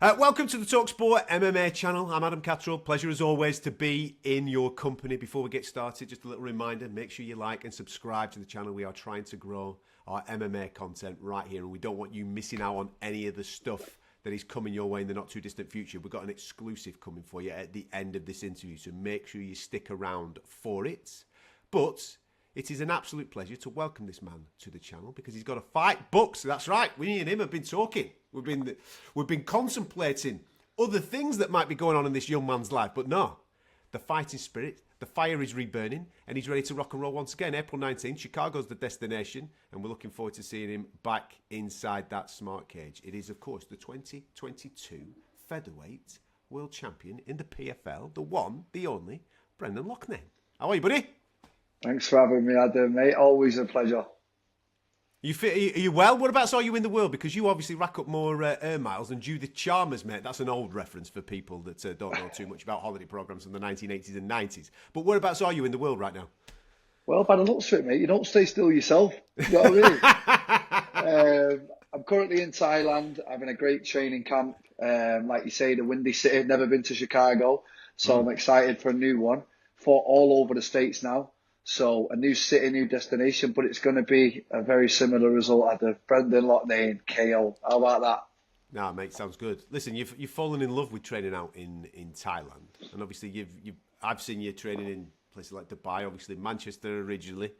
Welcome to the talkSPORT MMA channel. I'm Adam Cattrall. Pleasure as always to be in your company. Before we get started, just a little reminder, make sure you like and subscribe to the channel. We are trying to grow our MMA content right here, and we don't want you missing out on any of the stuff that is coming your way in the not too distant future. We've got an exclusive coming for you at the end of this interview, so make sure you stick around for it. But it is an absolute pleasure to welcome this man to the channel because he's got a fight booked. That's right, we and him have been talking. We've been contemplating other things that might be going on in this young man's life, but no, the fighting spirit, the fire is reburning, and he's ready to rock and roll once again. April 19th, Chicago's the destination, and we're looking forward to seeing him back inside that smart cage. It is, of course, the 2022 featherweight world champion in the PFL, the one, the only, Brendan Loughnane. How are you, buddy? Thanks for having me, Adam, mate. Always a pleasure. Are you well? Whereabouts are you in the world? Because you obviously rack up more air miles than Judith Chalmers, mate. That's an old reference for people that don't know too much about holiday programmes from the 1980s and 90s. But whereabouts are you in the world right now? Well, by the looks of it, mate, you don't stay still yourself. You know what I mean? I'm currently in Thailand, having a great training camp. Like you say, the Windy City. Never been to Chicago, so I'm excited for a new one. Fought all over the States now. So a new city, new destination, but it's going to be a very similar result at the Brendan Loughnane KO. How about that? Nah, mate, sounds good. Listen, you've fallen in love with training out in Thailand, and obviously I've seen you training in places like Dubai, obviously Manchester originally,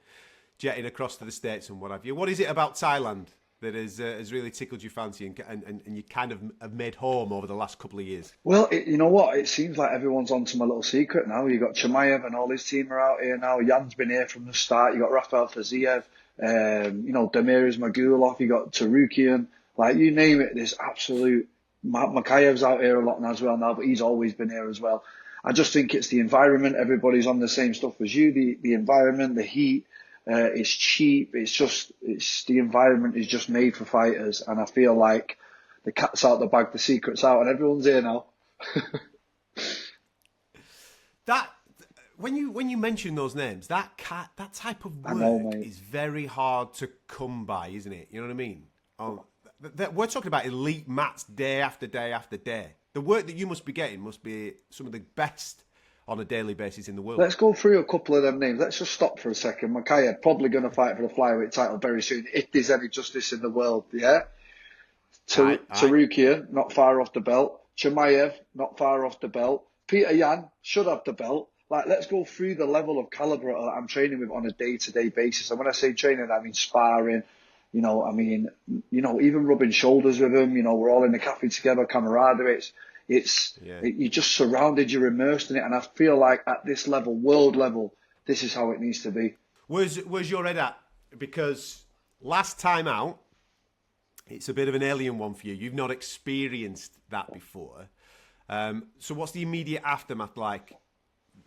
jetting across to the States and what have you. What is it about Thailand that has really tickled your fancy and you kind of have made home over the last couple of years? Well, you know what? It seems like everyone's onto my little secret now. You got Chimaev and all his team are out here now. Jan's been here from the start. You got Rafael Faziev, Damir Ismagulov. You got Tarukian. Like, you name it, there's absolute... Makayev's out here a lot now as well now, but he's always been here as well. I just think it's the environment. Everybody's on the same stuff as you. The environment, the heat. It's cheap. The environment is just made for fighters, and I feel like the cat's out the bag, the secret's out, and everyone's here now. That when you mention those names, that type of work is very hard to come by, isn't it? You know what I mean? We're talking about elite mats day after day after day. The work that you must be getting must be some of the best on a daily basis in the world. Let's go through a couple of them names. Let's just stop for a second. Makayev probably going to fight for the flyweight title very soon, if there's any justice in the world, yeah? Tarukian, not far off the belt. Chimaev, not far off the belt. Peter Yan should have the belt. Like, let's go through the level of caliber that I'm training with on a day-to-day basis. And when I say training, I mean sparring. Even rubbing shoulders with them. We're all in the cafe together, camaraderie. You're just surrounded, you're immersed in it, and I feel like at this level, world level, this is how it needs to be. Where's your head at? Because last time out, it's a bit of an alien one for you. You've not experienced that before. So what's the immediate aftermath like,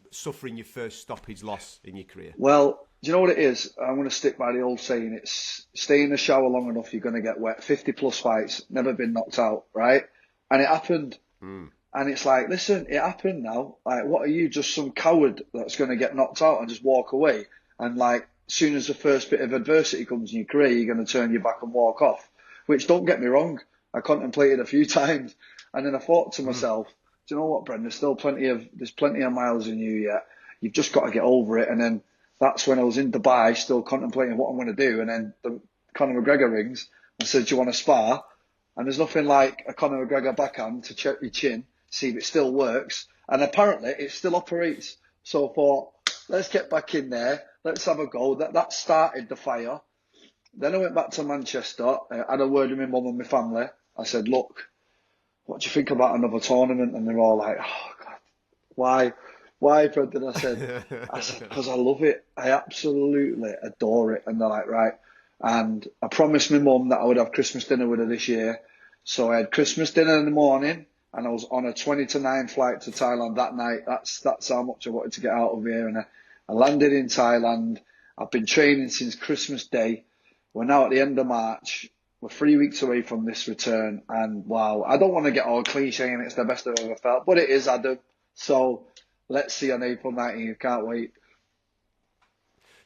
suffering your first stoppage loss in your career? Well, do you know what it is? I'm going to stick by the old saying. It's stay in the shower long enough, you're going to get wet. 50 plus fights, never been knocked out, right? And it happened. And it's like, listen, it happened now. Like, what are you, just some coward that's going to get knocked out and just walk away? And like, as soon as the first bit of adversity comes in your career, you're going to turn your back and walk off. Which, don't get me wrong, I contemplated a few times. And then I thought to myself, do you know what, Brendan? There's plenty of miles in you yet. You've just got to get over it. And then that's when I was in Dubai, still contemplating what I'm going to do. And then Conor McGregor rings and said, do you want to spar? And there's nothing like a Conor McGregor backhand to check your chin, see if it still works. And apparently it still operates. So I thought, let's get back in there. Let's have a go. That started the fire. Then I went back to Manchester. I had a word with my mum and my family. I said, look, what do you think about another tournament? And they're all like, oh, God, why? Why, Brendan? I said, because I love it. I absolutely adore it. And they're like, right. And I promised my mum that I would have Christmas dinner with her this year. So I had Christmas dinner in the morning, and I was on a 20 to 9 flight to Thailand that night. That's how much I wanted to get out of here. And I landed in Thailand. I've been training since Christmas Day. We're now at the end of March. We're 3 weeks away from this return. And wow, I don't want to get all cliche and it's the best I've ever felt, but it is, Adam. So let's see on April 19th. Can't wait.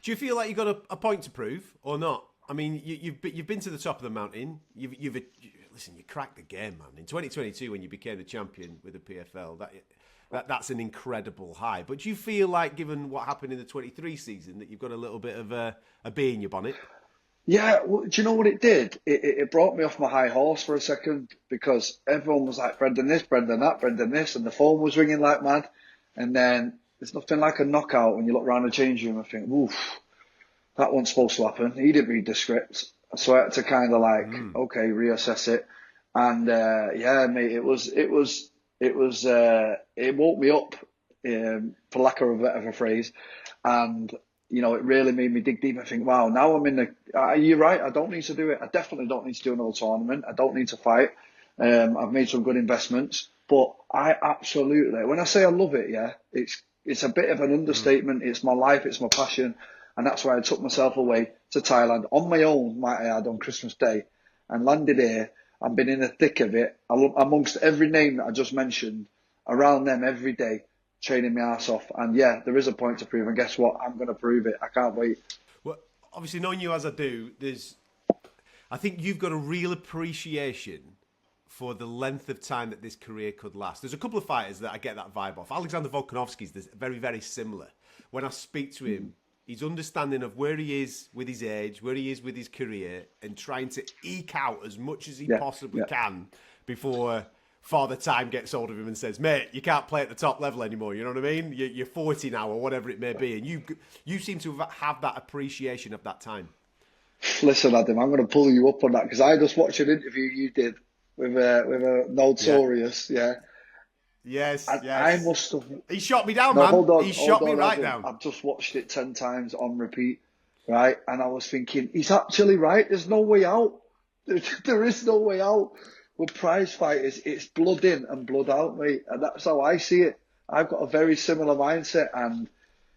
Do you feel like you've got a point to prove or not? I mean, you've been to the top of the mountain. listen, you cracked the game, man. In 2022, when you became the champion with the PFL, that's an incredible high. But do you feel like, given what happened in the 23 season, that you've got a little bit of a bee in your bonnet? Yeah, well, do you know what it did? It brought me off my high horse for a second, because everyone was like, Brendan this, Brendan that, Brendan this, and the phone was ringing like mad. And then there's nothing like a knockout when you look around the change room and think, oof, that wasn't supposed to happen. He didn't read the script. So I had to kind of like, okay, reassess it. And yeah, mate, it woke me up, for lack of a better phrase. And you know, it really made me dig deep and think, wow, now I'm in the, you're right, I don't need to do it. I definitely don't need to do another tournament. I don't need to fight. I've made some good investments, but I absolutely, when I say I love it, yeah, it's a bit of an understatement. It's my life, it's my passion. And that's why I took myself away to Thailand on my own, might I add, on Christmas Day, and landed here. I've been in the thick of it, amongst every name that I just mentioned, around them every day, training my ass off. And yeah, there is a point to prove, and guess what? I'm going to prove it. I can't wait. Well, obviously, knowing you as I do, I think you've got a real appreciation for the length of time that this career could last. There's a couple of fighters that I get that vibe off. Alexander Volkanovski's very, very similar. When I speak to him, he's understanding of where he is with his age, where he is with his career, and trying to eke out as much as he possibly can before Father Time gets hold of him and says, mate, you can't play at the top level anymore. You know what I mean? You're 40 now, or whatever it may be. And you seem to have that appreciation of that time. Listen, Adam, I'm going to pull you up on that, because I just watched an interview you did with a Notorious, Yes, I must have. He shot me down, No, man. hold on, He shot me right Adam. down. I've just watched it 10 times on repeat, right? And I was thinking, he's actually right. There's no way out. There is no way out. With prize fighters, it's blood in and blood out, mate. And that's how I see it. I've got a very similar mindset. And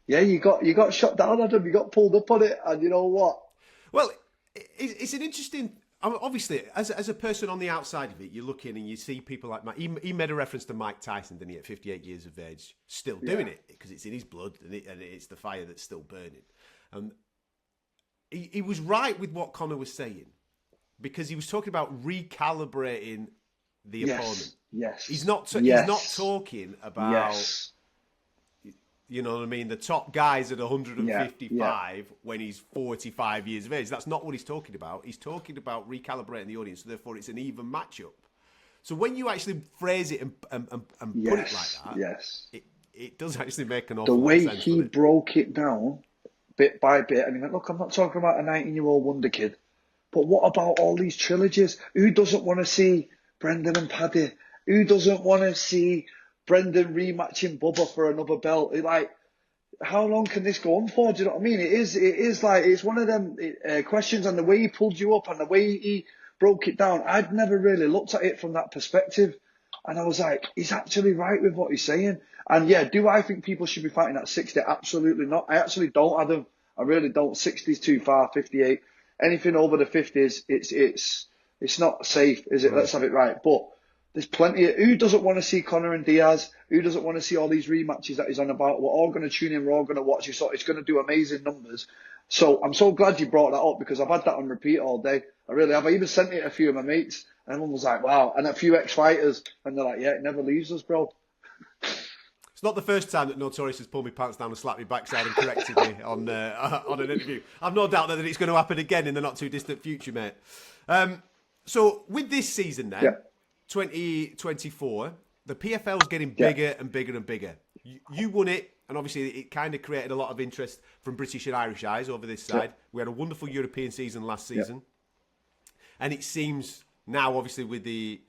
yeah, you got shot down, Adam. You got pulled up on it. And you know what? Well, it's an interesting. Obviously, as a person on the outside of it, you look in and you see people like Mike. He made a reference to Mike Tyson, didn't he, at 58 years of age, still doing it because it's in his blood and it's the fire that's still burning. And he was right with what Conor was saying, because he was talking about recalibrating the opponent. Yes. He's not talking about. You know what I mean? The top guys at 155 when he's 45 years of age. That's not what he's talking about. He's talking about recalibrating the audience, so therefore it's an even matchup. So when you actually phrase it and put it like that, it does actually make an awful lot of sense. The way he broke it down, bit by bit, and he went, look, I'm not talking about a 19-year-old wonder kid, but what about all these trilogies? Who doesn't want to see Brendan and Paddy? Who doesn't want to see Brendan rematching Bubba for another belt? Like, how long can this go on for? Do you know what I mean? It is like, it's one of them questions, and the way he pulled you up and the way he broke it down, I'd never really looked at it from that perspective. And I was like, he's actually right with what he's saying. And yeah, do I think people should be fighting at 60? Absolutely not. I actually don't, Adam. I really don't. 60's too far, 58. Anything over the 50s, it's not safe, is it? Let's have it right. But there's plenty of, who doesn't want to see Conor and Diaz? Who doesn't want to see all these rematches that he's on about? We're all going to tune in. We're all going to watch it. So it's going to do amazing numbers. So I'm so glad you brought that up, because I've had that on repeat all day. I really have. I even sent it to a few of my mates, and everyone was like, wow. And a few ex-fighters, and they're like, yeah, it never leaves us, bro. It's not the first time that Notorious has pulled me pants down and slapped me backside and corrected me on an interview. I've no doubt that it's going to happen again in the not too distant future, mate. So with this season then, 2024, the PFL is getting bigger and bigger and bigger. You won it, and obviously it kind of created a lot of interest from British and Irish eyes over this side. We had a wonderful European season last season. And it seems now, obviously, with the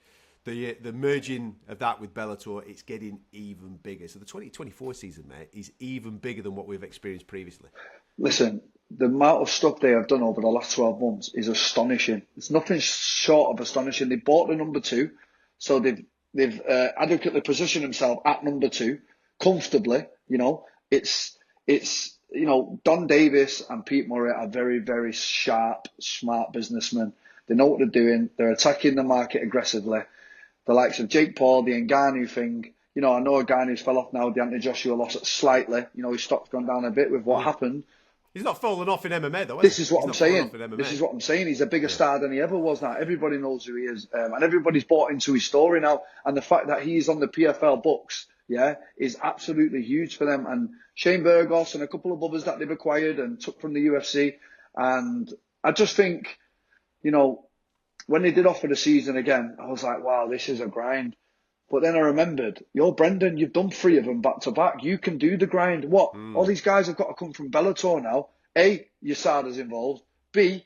merging of that with Bellator, it's getting even bigger. So the 2024 season, mate, is even bigger than what we've experienced previously. Listen, the amount of stuff they have done over the last 12 months is astonishing. It's nothing short of astonishing. They bought the number 2, so they've adequately positioned themselves at number 2 comfortably. You know, it's you know, Don Davis and Pete Murray are very, very sharp, smart businessmen. They know what they're doing. They're attacking the market aggressively. The likes of Jake Paul, the Ngannou thing. You know, I know Ngannou's fell off now. The Anthony Joshua loss slightly. You know, his stock's gone down a bit with what happened. He's not fallen off in MMA though. This is what He's I'm not fallen saying. off in MMA. This is what I'm saying. He's a bigger star than he ever was now. Everybody knows who he is. And everybody's bought into his story now. And the fact that he's on the PFL books, is absolutely huge for them. And Shane Burgos and a couple of others that they've acquired and took from the UFC. And I just think, when they did offer the season again, I was like, wow, this is a grind. But then I remembered, you're Brendan, you've done 3 of them back to back. You can do the grind. What? All these guys have got to come from Bellator now. A, USADA's involved. B,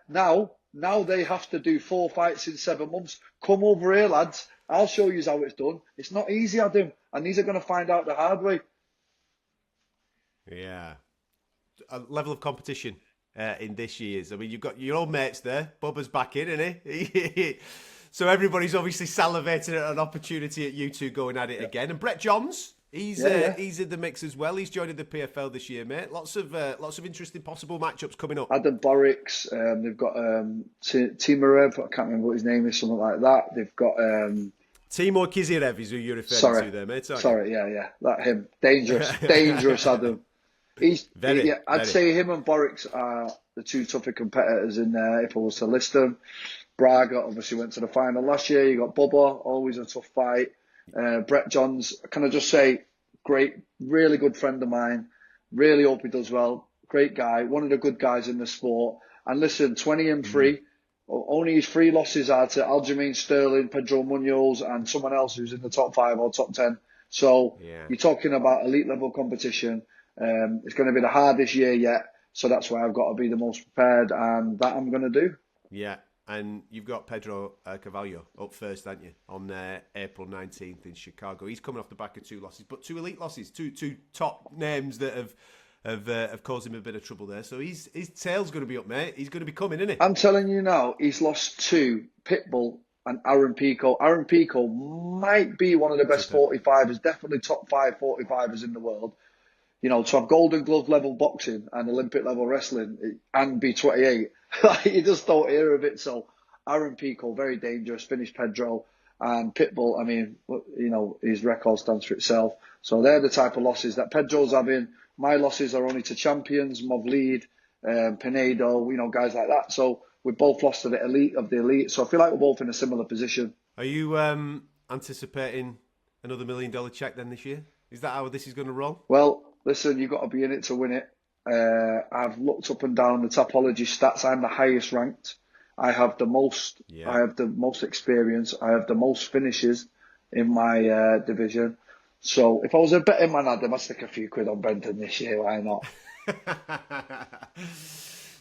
now they have to do 4 fights in 7 months. Come over here, lads. I'll show you how it's done. It's not easy, Adam. And these are going to find out the hard way. Yeah. A level of competition in this year's. I mean, you've got your old mates there. Bubba's back in, isn't he? So everybody's obviously salivating at an opportunity at you two going at it again. And Brett Johns, he's in the mix as well. He's joining the PFL this year, mate. Lots of interesting possible matchups coming up. Adam Boricks, they've got Timarev, I can't remember what his name is, something like that. They've got Timur Kizirev is who you're referring to there, mate. That him. Dangerous Adam. I'd say him and Boricks are the 2 tougher competitors in there if I was to list them. Braga obviously went to the final last year. You got Bubba, always a tough fight. Brett Johns, can I just say, great, really good friend of mine. Really hope he does well. Great guy, one of the good guys in the sport. And listen, 20-3. Only his 3 losses are to Aljamain Sterling, Pedro Munoz, and someone else who's in the top 5 or top 10. So you're talking about elite level competition. It's going to be the hardest year yet. So that's why I've got to be the most prepared, and that I'm going to do. Yeah. And you've got Pedro Carvalho up first, haven't you, on April 19th in Chicago. He's coming off the back of 2 losses, but 2 elite losses, two top names that have caused him a bit of trouble there. So his tail's going to be up, mate. He's going to be coming, isn't he? I'm telling you now, he's lost 2, Pitbull and Aaron Pico. Aaron Pico might be one of the best 45ers, definitely top 5 45ers in the world. To have Golden Glove level boxing and Olympic level wrestling and be 28, you just don't hear of it. So Aaron Pico, very dangerous, finished Pedro, and Pitbull, I mean, his record stands for itself. So they're the type of losses that Pedro's having. My losses are only to champions, Movlead, Pinedo, guys like that. So we both lost to the elite of the elite. So I feel like we're both in a similar position. Are you anticipating another $1 million check then this year? Is that how this is going to roll? Well, listen, you've got to be in it to win it. I've looked up and down the Topology stats. I'm the highest ranked. I have the most. I have the most experience. I have the most finishes in my division. So if I was a betting man, I'd stick a few quid on Brendan this year. Why not?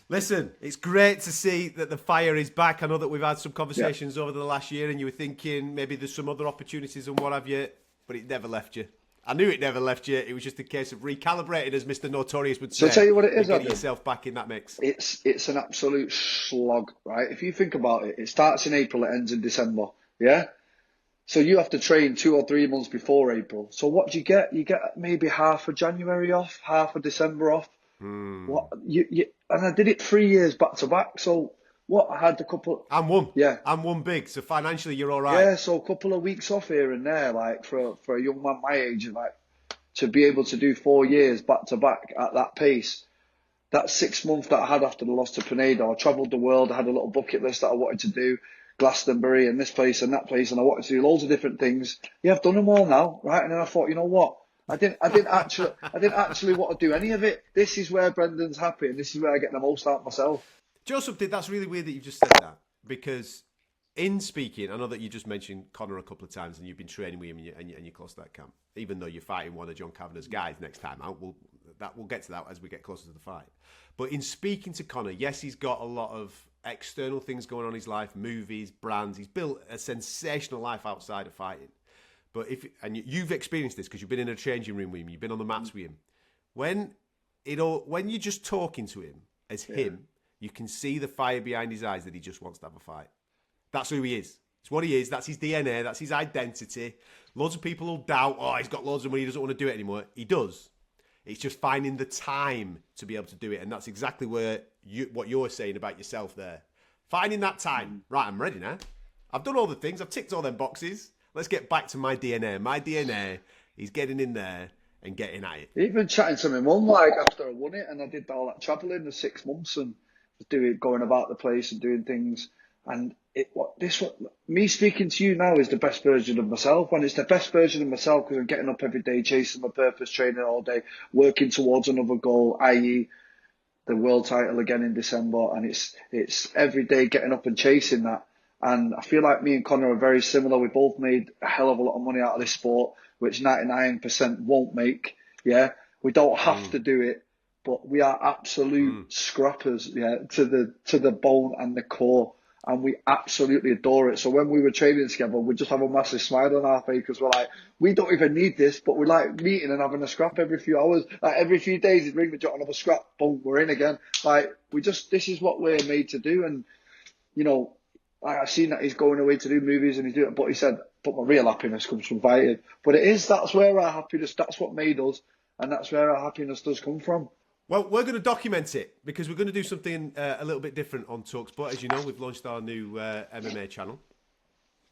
Listen, it's great to see that the fire is back. I know that we've had some conversations over the last year, and you were thinking maybe there's some other opportunities and what have you, but it never left you. I knew it never left you. It was just a case of recalibrating, as Mr. Notorious would say. So I'll tell you what it is, getting yourself back in that mix. It's an absolute slog, right? If you think about it, it starts in April, it ends in December, yeah? So you have to train 2 or 3 months before April. So what do you get? You get maybe half of January off, half of December off. What and I did it 3 years back to back. So what? I had a couple. And won. Yeah. And won big. So financially, you're all right. Yeah. So a couple of weeks off here and there, like for a young man my age, like to be able to do 4 years back to back at that pace. That 6 months that I had after the loss to Pinedo, I travelled the world. I had a little bucket list that I wanted to do. Glastonbury and this place and that place, and I wanted to do loads of different things. Yeah, I've done them all now, right? And then I thought, you know what? I didn't actually want to do any of it. This is where Brendan's happy, and this is where I get the most out of myself. Joseph, that's really weird that you just said that, because in speaking, I know that you just mentioned Conor a couple of times, and you've been training with him, and you're close to that camp. Even though you're fighting one of John Kavanagh's guys next time out, we'll get to that as we get closer to the fight. But in speaking to Conor, yes, he's got a lot of external things going on in his life, movies, brands. He's built a sensational life outside of fighting. But you've experienced this because you've been in a changing room with him, you've been on the mats with him. When you're just talking to him as him, you can see the fire behind his eyes that he just wants to have a fight. That's who he is. It's what he is. That's his DNA. That's his identity. Loads of people will doubt, he's got loads of money, he doesn't want to do it anymore. He does. It's just finding the time to be able to do it. And that's exactly what you're saying about yourself there. Finding that time. Right, I'm ready now. I've done all the things. I've ticked all them boxes. Let's get back to my DNA. My DNA is getting in there and getting at it. Even chatting to my mum, like, after I won it, and I did all that travelling the 6 months and going about the place and doing things. And me speaking to you now is the best version of myself. And it's the best version of myself because I'm getting up every day, chasing my purpose, training all day, working towards another goal, i.e. the world title again in December. And it's every day getting up and chasing that. And I feel like me and Conor are very similar. We both made a hell of a lot of money out of this sport, which 99% won't make. Yeah, we don't have to do it, but we are absolute scrappers. Yeah, to the bone and the core, and we absolutely adore it. So when we were training together, we just have a massive smile on our face because we're like, we don't even need this, but we like meeting and having a scrap every few hours. Like every few days, he'd ring me, jot another scrap, boom, we're in again. Like this is what we're made to do, and you know. I've seen that he's going away to do movies and he's doing it, but he said, but my real happiness comes from fighting. But that's where our happiness, that's what made us, and that's where our happiness does come from. Well, we're going to document it because we're going to do something a little bit different on talkSPORT. As you know, we've launched our new MMA channel.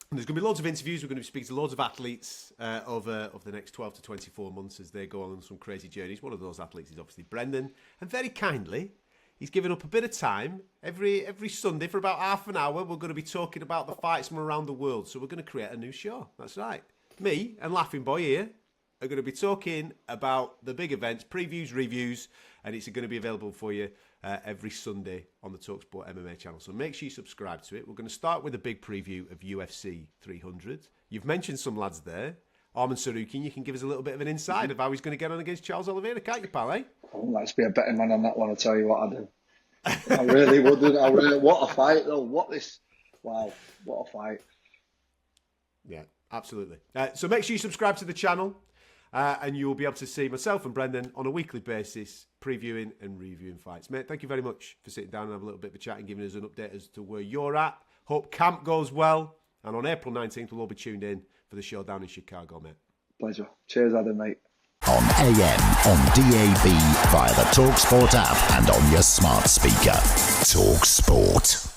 And there's going to be loads of interviews. We're going to speak to loads of athletes over the next 12 to 24 months as they go on some crazy journeys. One of those athletes is obviously Brendan. And very kindly, he's given up a bit of time. Every Sunday for about half an hour, we're going to be talking about the fights from around the world. So we're going to create a new show. That's right. Me and Laughing Boy here are going to be talking about the big events, previews, reviews, and it's going to be available for you every Sunday on the talkSPORT MMA channel. So make sure you subscribe to it. We're going to start with a big preview of UFC 300. You've mentioned some lads there. Arman Sarukian, you can give us a little bit of an insight of how he's going to get on against Charles Oliveira, can't you, pal, eh? I would like to be a betting man on that one, I'll tell you what I do. I really wouldn't. What a fight, though. What a fight. Yeah, absolutely. So make sure you subscribe to the channel and you'll be able to see myself and Brendan on a weekly basis previewing and reviewing fights. Mate, thank you very much for sitting down and having a little bit of a chat and giving us an update as to where you're at. Hope camp goes well. And on April 19th, we'll all be tuned in for the show down in Chicago, mate. Pleasure. Cheers, Adam, mate. On AM, on DAB, via the talkSPORT app and on your smart speaker. talkSPORT.